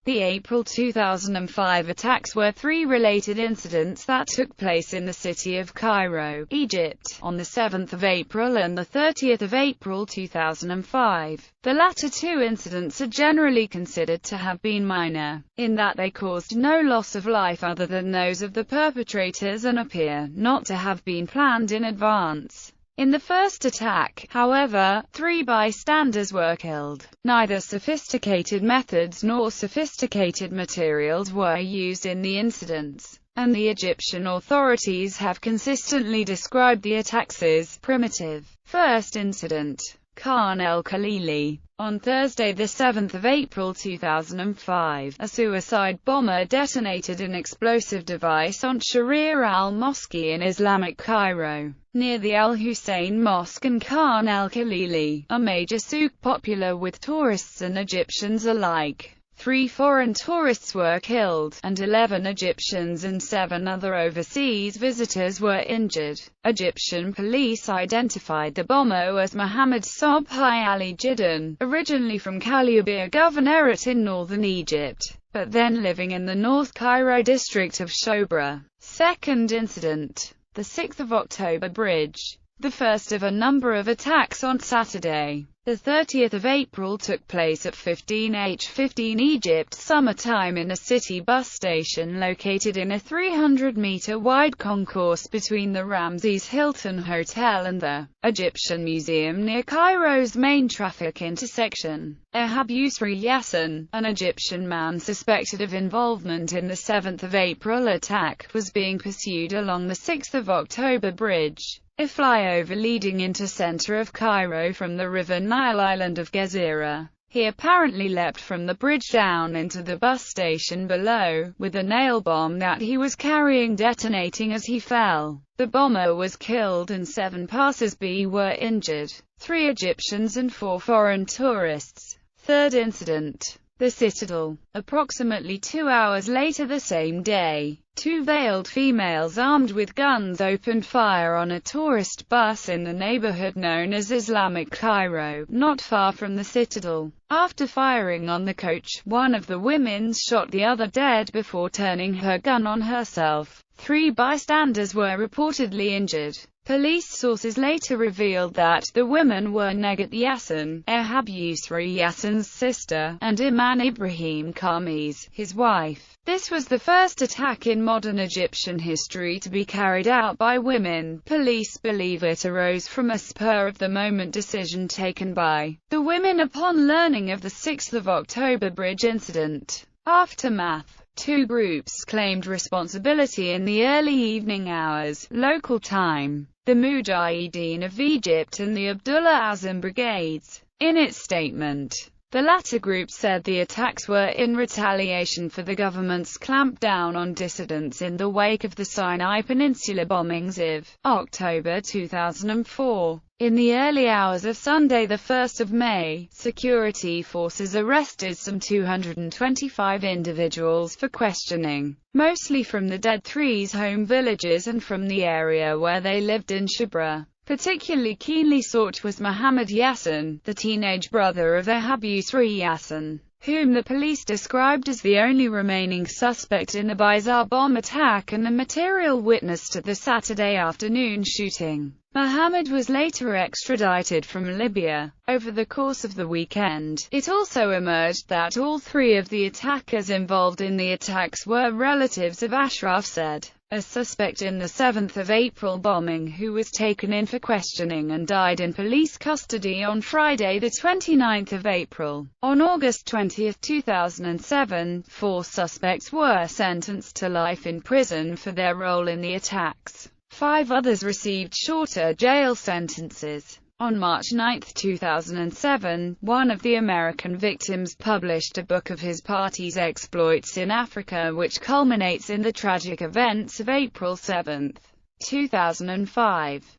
The April 2005 attacks were three related incidents that took place in the city of Cairo, Egypt, on the 7th of April and the 30th of April 2005. The latter two incidents are generally considered to have been minor, in that they caused no loss of life other than those of the perpetrators and appear not to have been planned in advance. In the first attack, however, three bystanders were killed. Neither sophisticated methods nor sophisticated materials were used in the incidents, and the Egyptian authorities have consistently described the attacks as primitive. First incident. Khan el-Khalili. On Thursday, the 7th of April 2005, a suicide bomber detonated an explosive device on Sharia al-Mosque in Islamic Cairo, near the Al-Hussein Mosque and Khan el-Khalili, a major souk popular with tourists and Egyptians alike. 3 foreign tourists were killed, and 11 Egyptians and 7 other overseas visitors were injured. Egyptian police identified the bomber as Mohammed Sobhi Ali Jiddan, originally from Kalyubia Governorate in northern Egypt, but then living in the North Cairo district of Shobra. Second incident. The 6th of October bridge. The first of a number of attacks on Saturday, the 30th of April, took place at 15H15 Egypt summertime in a city bus station located in a 300-meter-wide concourse between the Ramses Hilton Hotel and the Egyptian Museum near Cairo's main traffic intersection. Ehab Yusri Yassin, an Egyptian man suspected of involvement in the 7th of April attack, was being pursued along the 6th of October bridge, a flyover leading into center of Cairo from the River Nile island of Gezira. He apparently leapt from the bridge down into the bus station below, with a nail bomb that he was carrying detonating as he fell. The bomber was killed and 7 passers-by were injured, 3 Egyptians and 4 foreign tourists. Third incident. The Citadel. Approximately 2 hours later the same day, 2 veiled females armed with guns opened fire on a tourist bus in the neighborhood known as Islamic Cairo, not far from the Citadel. After firing on the coach, one of the women shot the other dead before turning her gun on herself. 3 bystanders were reportedly injured. Police sources later revealed that the women were Negat Yassin, Ehab Yusri Yassin's sister, and Iman Ibrahim Khamis, his wife. This was the first attack in modern Egyptian history to be carried out by women. Police believe it arose from a spur-of-the-moment decision taken by the women upon learning of the 6th of October bridge incident. Aftermath. 2 groups claimed responsibility in the early evening hours, local time: the Mujahideen of Egypt and the Abdullah Azam brigades. In its statement, the latter group said the attacks were in retaliation for the government's clampdown on dissidents in the wake of the Sinai Peninsula bombings of October 2004. In the early hours of Sunday, the 1st of May, security forces arrested some 225 individuals for questioning, mostly from the Dead Three's home villages and from the area where they lived in Shibra. Particularly keenly sought was Mohammed Yassin, the teenage brother of Ehab Yusri Yassin, whom the police described as the only remaining suspect in the Bizarre bomb attack and the material witness to the Saturday afternoon shooting. Mohammed was later extradited from Libya. Over the course of the weekend, it also emerged that all 3 of the attackers involved in the attacks were relatives of Ashraf Said, a suspect in the 7th of April bombing who was taken in for questioning and died in police custody on Friday, the 29th of April. On August 20, 2007, 4 suspects were sentenced to life in prison for their role in the attacks. 5 others received shorter jail sentences. On March 9, 2007, one of the American victims published a book of his party's exploits in Africa, which culminates in the tragic events of April 7, 2005.